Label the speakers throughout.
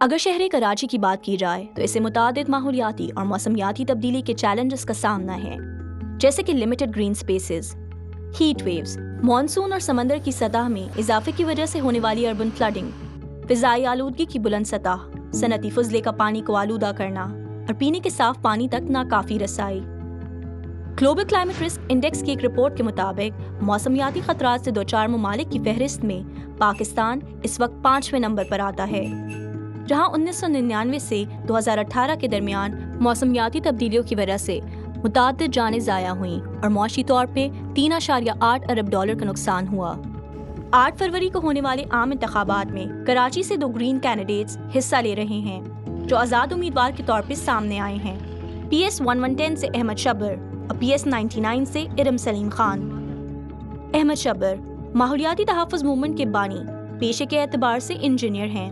Speaker 1: अगर शहर कराची की बात की जाए तो इसे मुतादिद माहौलियाती और मौसमियाती तब्दीली के चैलेंजेस का सामना है, जैसे कि limited green spaces, heat waves, monsoon और समंदर की सतह में इजाफे की वजह से होने वाली अर्बन फ्लडिंग, फिजाई आलूदगी की बुलंद सतह, सनती फजले का पानी को आलूदा करना और पीने के साफ पानी तक नाकाफी रसाई। ग्लोबल क्लाइमेट रिस्क इंडेक्स की एक रिपोर्ट के मुताबिक मौसमियाती खतरात से दो चार ममालिक की फहरिस्त में पाकिस्तान इस वक्त 5वें नंबर पर आता है, जहां 1999 से 2018 के दरमियान मौसमियाती तब्दीलियों की वजह से मुताद्दिद जानें ज़ाया हुई और मौशी तौर पे 3.8 अरब डॉलर का नुकसान हुआ। 8 फरवरी को होने वाले आम इंतखाबात में कराची से 2 ग्रीन कैंडिडेट्स हिस्सा ले रहे हैं, जो आज़ाद उम्मीदवार के तौर पर सामने आए हैं। PS 1110 से अहमद शबर और PS 99 से इरम सलीम खान। अहमद शबर माहौलियाती तहफ़्फ़ुज़ मूवमेंट के बानी, पेशे के एतबार से इंजीनियर हैं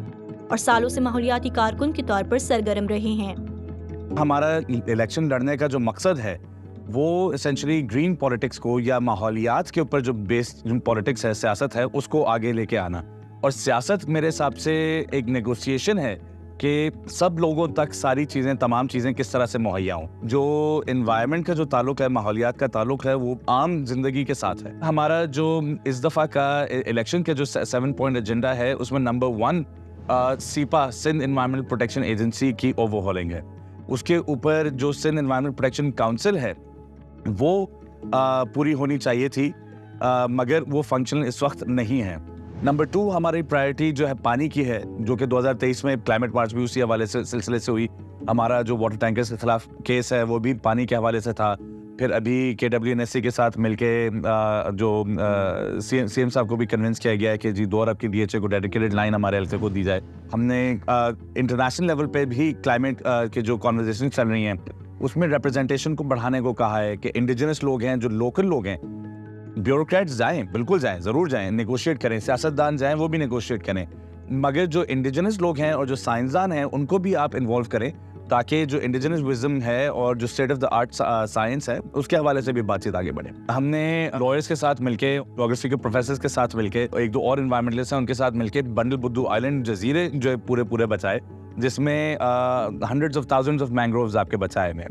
Speaker 1: और सालों से माहौलियाती कारकुन के तौर पर सरगर्म रहे हैं।
Speaker 2: हमारा इलेक्शन लड़ने का जो मकसद है वो एसेंशियली ग्रीन पॉलिटिक्स को या माहौलियात के ऊपर जो बेस्ड पॉलिटिक्स है, सियासत है, उसको आगे लेके आना। और सियासत मेरे हिसाब से एक नेगोशिएशन है कि सब लोगों तक सारी चीज़ें, तमाम चीज़ें किस तरह से मुहैया हों। जो इन्वायरमेंट का जो ताल्लुक है, माहौलियात का ताल्लुक है, वो आम जिंदगी के साथ है। हमारा जो इस दफ़ा का इलेक्शन के जो 7 पॉइंट एजेंडा है, उसमें number 1 SEPA Sindh environmental protection agency की ओवरहॉलिंग है। उसके ऊपर जो सिंध एनवायरमेंटल प्रोटेक्शन काउंसिल है वो पूरी होनी चाहिए थी, मगर वो फंक्शनल इस वक्त नहीं है। नंबर 2 हमारी प्रायोरिटी जो है पानी की है, जो कि 2023 में क्लाइमेट मार्च भी उसी हवाले से सिलसिले से हुई। हमारा जो वाटर टैंकर्स के खिलाफ केस है वो भी पानी के हवाले से था। फिर अभी KWNSC के साथ मिलके जो CM साहब को भी कन्विंस किया गया है कि जी 2 अरब की DHA को डेडिकेटेड लाइन हमारे हल्के को दी जाए। हमने इंटरनेशनल लेवल पे भी क्लाइमेट के जो कॉन्वर्जेशन चल रही हैं उसमें रिप्रेजेंटेशन को बढ़ाने को कहा है कि इंडिजिनस लोग हैं, जो लोकल लोग हैं, ब्यूरोक्रेट्स जाएं, बिल्कुल जाएं, ज़रूर जाएं, नेगोशिएट करें, सियासतदान जाएं, वो भी नेगोशिएट करें, मगर जो इंडिजिनस लोग हैं और जो साइंसदान हैं उनको भी आप इन्वॉल्व करें, ताकि जो इंडिजिनस विजडम है और जो state of the art science है उसके हवाले से भी बातचीत आगे बढ़े। हमने लॉयर्स के साथ मिलके, जोग्राफी के प्रोफेसर्स के साथ मिलके, 1-2 और इन्वायरमेंटलिस्ट हैं उनके साथ मिलके बंडल बुद्धू आइलैंड जजीरे जो पूरे बचाए, जिसमें hundreds of thousands of mangroves आपके बचाए हुए।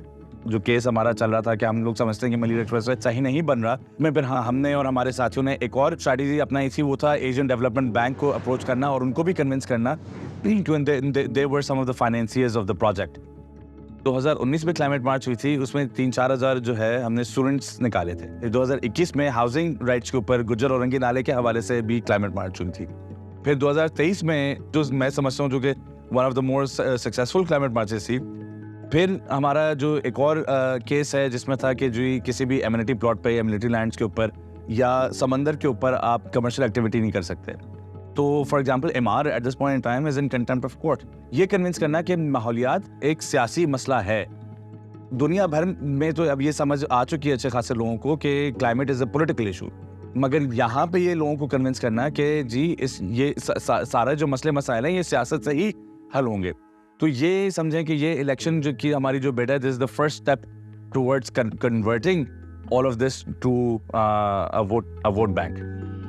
Speaker 2: जो केस हमारा चल रहा था कि हम लोग समझते हैं कि मलिर एक्सप्रेसवे सही नहीं बन रहा, मैं फिर हमने और हमारे साथियों ने एक और स्ट्रैटेजी अपनाई थी, वो था एशियन डेवलपमेंट बैंक को अप्रोच करना और उनको भी कन्विंस करना। They were some of the financiers of the project. 2019 में क्लाइमेट मार्च हुई थी, उसमें 3-4 हज़ार जो है हमने स्टूडेंट्स निकाले थे। 2021 में हाउसिंग राइट्स के ऊपर गुज्जर औरंगी नाले के हवाले से भी क्लाइमेट मार्च हुई थी। फिर 2023 में जो मैं समझता हूँ जो कि one of the more successful climate marches थी। फिर हमारा जो एक और केस है जिसमें था कि जो किसी भी एमिनिटी प्लॉट पे या मिलिट्री लैंड्स के ऊपर या समंदर के ऊपर आप कमर्शियल एक्टिविटी नहीं कर सकते। तो for example MR at this point in time is in contempt of court. ये कन्विंस करना कि माहौलियात एक सियासी मसला है। दुनिया भर में तो अब ये समझ आ चुकी है अच्छे खासे लोगों को कि climate is a political issue, मगर यहाँ पे ये लोगों को कन्विंस करना कि जी ये सारा जो मसले मसाइल हैं ये सियासत से ही हल होंगे। तो ये समझें कि ये इलेक्शन जो की हमारी जो बेटा, this is the first step towards converting all of this to a vote bank.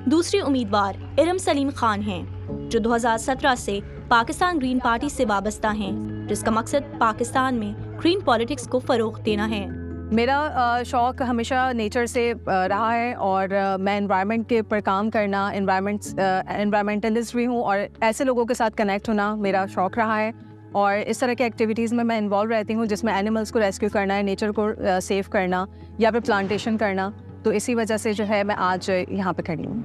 Speaker 1: दूसरी उम्मीदवार इरम सलीम खान हैं, जो 2017 से पाकिस्तान ग्रीन पार्टी से वाबस्ता हैं, जिसका मकसद पाकिस्तान में ग्रीन पॉलिटिक्स को फ़रोग़ देना है।
Speaker 3: मेरा शौक़ हमेशा नेचर से रहा है और मैं एनवायरनमेंट के ऊपर काम करना, एनवायरमेंटलिस्ट भी हूँ और ऐसे लोगों के साथ कनेक्ट होना मेरा शौक़ रहा है। और इस तरह के एक्टिविटीज़ में मैं इन्वॉल्व रहती हूँ जिसमें एनिमल्स को रेस्क्यू करना है, नेचर को सेव करना या फिर प्लांटेशन करना। तो इसी वजह से जो है मैं आज यहाँ पे खड़ी हूँ।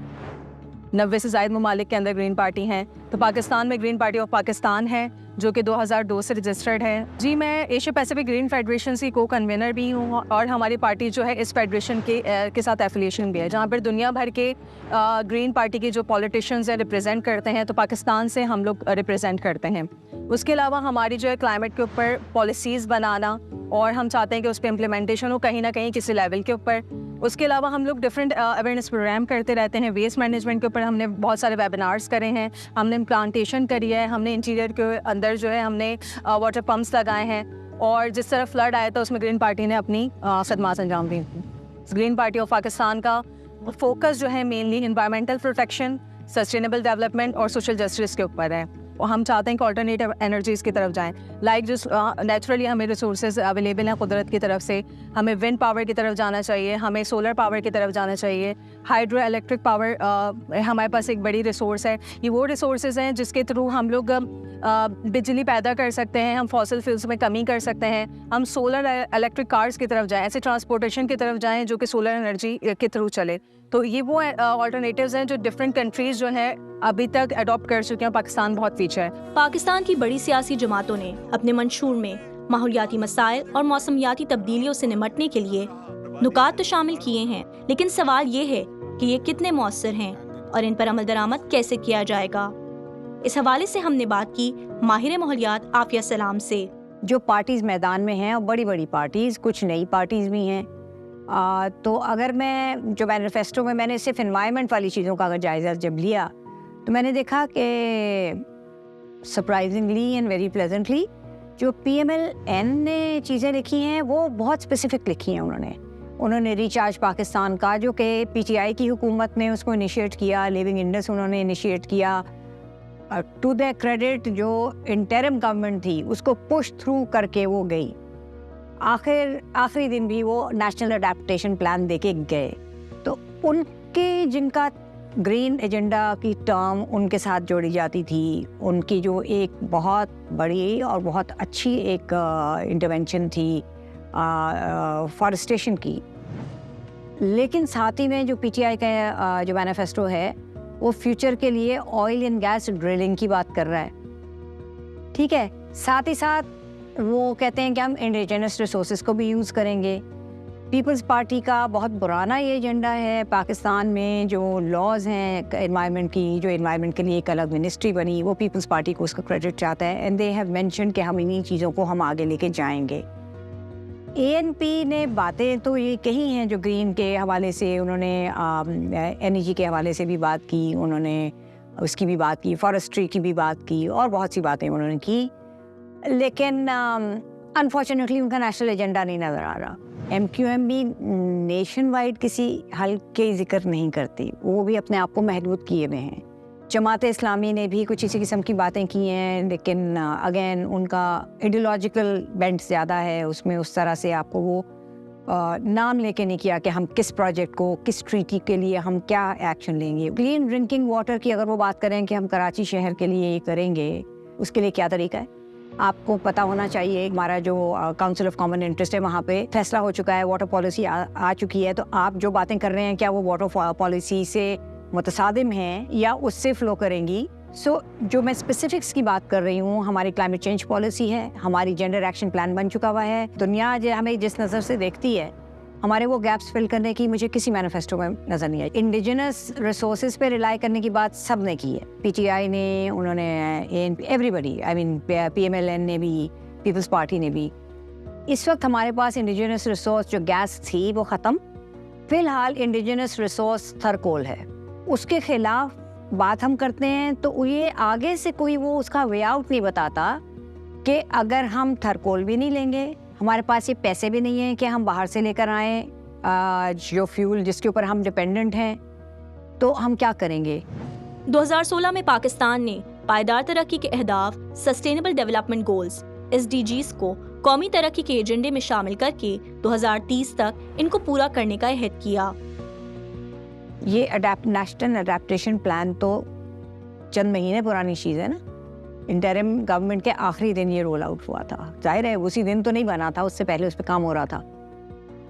Speaker 3: 90 से ज़ायद ममालिक के अंदर ग्रीन पार्टी हैं, तो पाकिस्तान में ग्रीन पार्टी ऑफ पाकिस्तान है जो कि 2002 से रजिस्टर्ड है। जी, मैं एशिया पैसिफिक ग्रीन फेडरेशन की को कन्वीनर भी हूँ और हमारी पार्टी जो है इस फेडरेशन के साथ एफिलिएशन भी है, जहाँ पर दुनिया भर के ग्रीन पार्टी के जो पॉलिटिशियंस हैं रिप्रेजेंट करते हैं, तो पाकिस्तान से हम लोग रिप्रेजेंट करते हैं। उसके अलावा हमारी जो है क्लाइमेट के ऊपर पॉलिसीज़ बनाना और हम चाहते हैं कि उस पर इम्प्लीमेंटेशन हो कहीं ना कहीं किसी लेवल के ऊपर। उसके अलावा हम लोग डिफरेंट अवेयरनेस प्रोग्राम करते रहते हैं। वेस्ट मैनेजमेंट के ऊपर हमने बहुत सारे वेबिनार्स करे हैं, हमने प्लांटेशन करी है, हमने इंटीरियर के अंदर जो है हमने वाटर पम्प्स लगाए हैं और जिस तरह फ्लड आया था उसमें ग्रीन पार्टी ने अपनी खदमात अंजाम दी थी। ग्रीन पार्टी ऑफ पाकिस्तान का फोकस जो है mainly environmental protection, sustainable development और सोशल जस्टिस के ऊपर है। हम चाहते हैं कि ऑल्टरनेटिव एनर्जीज़ की तरफ जाएं, लाइक जिस नेचुरली हमें रिसोर्सेज अवेलेबल हैं कुदरत की तरफ से, हमें विंड पावर की तरफ जाना चाहिए, हमें सोलर पावर की तरफ जाना चाहिए। हाइड्रो इलेक्ट्रिक पावर हमारे पास एक बड़ी रिसोर्स है। ये वो रिसोर्सेज हैं जिसके थ्रू हम लोग बिजली पैदा कर सकते हैं, हम फॉसिल फ्यूल्स में कमी कर सकते हैं, हम सोलर इलेक्ट्रिक कार्स की तरफ जाएं, ऐसे ट्रांसपोर्टेशन की तरफ जाएं जो कि सोलर एनर्जी के थ्रू चले। तो ये वो ऑल्टरनेटिव्स हैं जो डिफरेंट कंट्रीज़ जो हैं अभी तक अडॉप्ट कर चुके हैं। पाकिस्तान बहुत पीछे है।
Speaker 1: पाकिस्तान की बड़ी सियासी जमातों ने अपने मंशूर में माहौलियाती मसाइल और मौसमियाती तब्दीलियों से निमटने के लिए नुकात तो शामिल किए हैं, लेकिन सवाल ये है कि ये कितने मौसर हैं और इन पर अमल दरामद कैसे किया जाएगा। इस हवाले से हमने बात की माहिर माहौलियात आफिया सलाम से।
Speaker 4: जो पार्टीज़ मैदान में हैं और बड़ी बड़ी पार्टीज़, कुछ नई पार्टीज़ भी हैं, तो अगर मैं जो मैनिफेस्टो में मैंने सिर्फ एनवायरनमेंट वाली चीज़ों का अगर जायज़ा जब लिया तो मैंने देखा कि सरप्राइजिंगली एंड वेरी प्लेजेंटली जो PMLN ने चीज़ें लिखी हैं वो बहुत स्पेसिफिक लिखी हैं। उन्होंने रिचार्ज पाकिस्तान का जो कि PTI की हुकूमत ने उसको इनिशिएट किया, लिविंग इंडेक्स उन्होंने इनिशिएट किया। टू द क्रेडिट जो इंटरिम गवर्नमेंट थी उसको पुश थ्रू करके वो गई, आखिरी दिन भी वो नेशनल अडेप्टेशन प्लान देके गए। तो उनके जिनका ग्रीन एजेंडा की टर्म उनके साथ जोड़ी जाती थी, उनकी जो एक बहुत बड़ी और बहुत अच्छी एक इंटरवेंशन थी फॉरेस्टेशन की। लेकिन साथ ही में जो PTI का जो मैनिफेस्टो है वो फ्यूचर के लिए ऑयल एंड गैस ड्रिलिंग की बात कर रहा है, ठीक है। साथ ही साथ वो कहते हैं कि हम इंडिजिनस रिसोर्सेज को भी यूज़ करेंगे। पीपल्स पार्टी का बहुत पुराना ये एजेंडा है। पाकिस्तान में जो लॉज हैं एनवायरनमेंट की, जो एनवायरनमेंट के लिए एक अलग मिनिस्ट्री बनी, वो पीपल्स पार्टी को उसका क्रेडिट चाहता है एंड दे हैव मेंशन कि हम इन्हीं चीज़ों को हम आगे लेके जाएंगे। ANP ने बातें तो ये कही हैं जो ग्रीन के हवाले से, उन्होंने एनर्जी के हवाले से भी बात की, उन्होंने उसकी भी बात की, फॉरेस्ट्री की भी बात की और बहुत सी बातें उन्होंने की। लेकिन अनफॉर्चुनेटली उनका नेशनल एजेंडा नहीं नज़र आ रहा। MQM भी नेशन वाइड किसी हल के जिक्र नहीं करती, वो भी अपने आप को महदूद किए हुए हैं। जमात इस्लामी ने भी कुछ इसी किस्म की बातें की हैं, लेकिन अगेन उनका आइडियोलॉजिकल बेंट ज़्यादा है, उसमें उस तरह से आपको वो नाम लेके नहीं किया कि हम किस प्रोजेक्ट को, किस ट्रीटी के लिए हम क्या एक्शन लेंगे। क्लीन ड्रिंकिंग वाटर की अगर वो बात करें कि हम कराची शहर के लिए ये करेंगे, उसके लिए क्या तरीका है आपको पता होना चाहिए। हमारा जो काउंसिल ऑफ कॉमन इंटरेस्ट है वहाँ पे फैसला हो चुका है, वाटर पॉलिसी आ चुकी है। तो आप जो बातें कर रहे हैं क्या वो वाटर पॉलिसी से मुतसादिम हैं या उससे फ्लो करेंगी? जो मैं स्पेसिफिक्स की बात कर रही हूँ, हमारी क्लाइमेट चेंज पॉलिसी है, हमारी जेंडर एक्शन प्लान बन चुका हुआ है। दुनिया हमें जिस नज़र से देखती है, हमारे वो गैप्स फिल करने की मुझे किसी मैनिफेस्टो में नज़र नहीं आई। इंडिजिनस रिसोर्सेज पे रिलाई करने की बात सब ने की है, PTI ने, उन्होंने एवरीबडी, आई मीन PMLN ने भी, पीपल्स पार्टी ने भी। इस वक्त हमारे पास इंडिजिनस रिसोर्स जो गैस थी वो ख़त्म। फ़िलहाल इंडिजिनस रिसोर्स थर्कोल है, उसके ख़िलाफ़ बात हम करते हैं तो ये आगे से कोई वो उसका वे आउट नहीं बताता कि अगर हम थर्कोल भी नहीं लेंगे, हमारे पास ये पैसे भी नहीं हैं कि हम बाहर से लेकर आएँ जो फ्यूल जिसके ऊपर हम डिपेंडेंट हैं, तो हम क्या करेंगे।
Speaker 1: 2016 में पाकिस्तान ने पायदार तरक्की के अहदाफ सस्टेनेबल डेवलपमेंट गोल्स SDGs को कौमी तरक्की के एजेंडे में शामिल करके 2030 तक इनको पूरा करने का अहद किया।
Speaker 4: ये नेशनल अडेप्टेशन प्लान तो चंद महीने पुरानी चीज़ है ना। इंटरिम गवर्नमेंट के आखिरी दिन ये रोल आउट हुआ था, जाहिर है उसी दिन तो नहीं बना था, उससे पहले उस पर काम हो रहा था।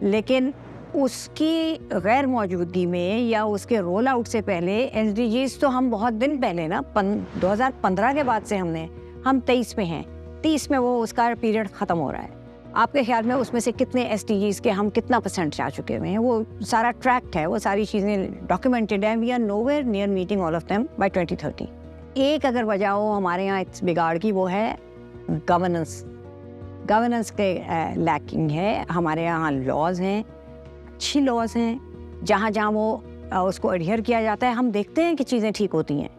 Speaker 4: लेकिन उसकी गैर मौजूदगी में या उसके रोल आउट से पहले SDGs तो हम बहुत दिन पहले ना 2015 के बाद से हम 23 में हैं, 30 में वो उसका पीरियड ख़त्म हो रहा है। आपके ख्याल में उसमें से कितने SDGs के हम कितना % जा चुके हुए हैं? वो सारा ट्रैक्ट है, वो सारी चीज़ें डॉक्यूमेंटेड हैं। We are nowhere near meeting all of them by 2030। एक अगर वजह हो हमारे यहाँ इस बिगाड़ की, वो है गवर्नेंस के लैकिंग है। हमारे यहाँ लॉज हैं, अच्छी लॉज हैं, जहाँ जहाँ वो उसको एडहियर किया जाता है, हम देखते हैं कि चीज़ें ठीक होती हैं।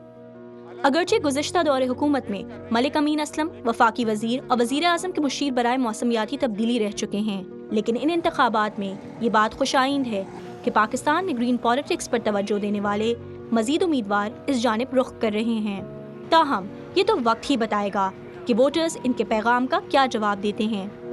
Speaker 1: अगरचे गुज़िश्ता दौरे हुकूमत में मलिक अमीन असलम वफाकी वज़ीर और वज़ीर आज़म के मुशीर बराए मौसमियाती तब्दीली रह चुके हैं, लेकिन इन इंतखाबात में ये बात खुशाइंद है कि पाकिस्तान में ग्रीन पॉलिटिक्स पर तवज्जो देने वाले मज़ीद उम्मीदवार इस जानिब रुख कर रहे हैं। ताहम ये तो वक्त ही बताएगा कि वोटर्स इनके पैगाम का क्या जवाब देते हैं।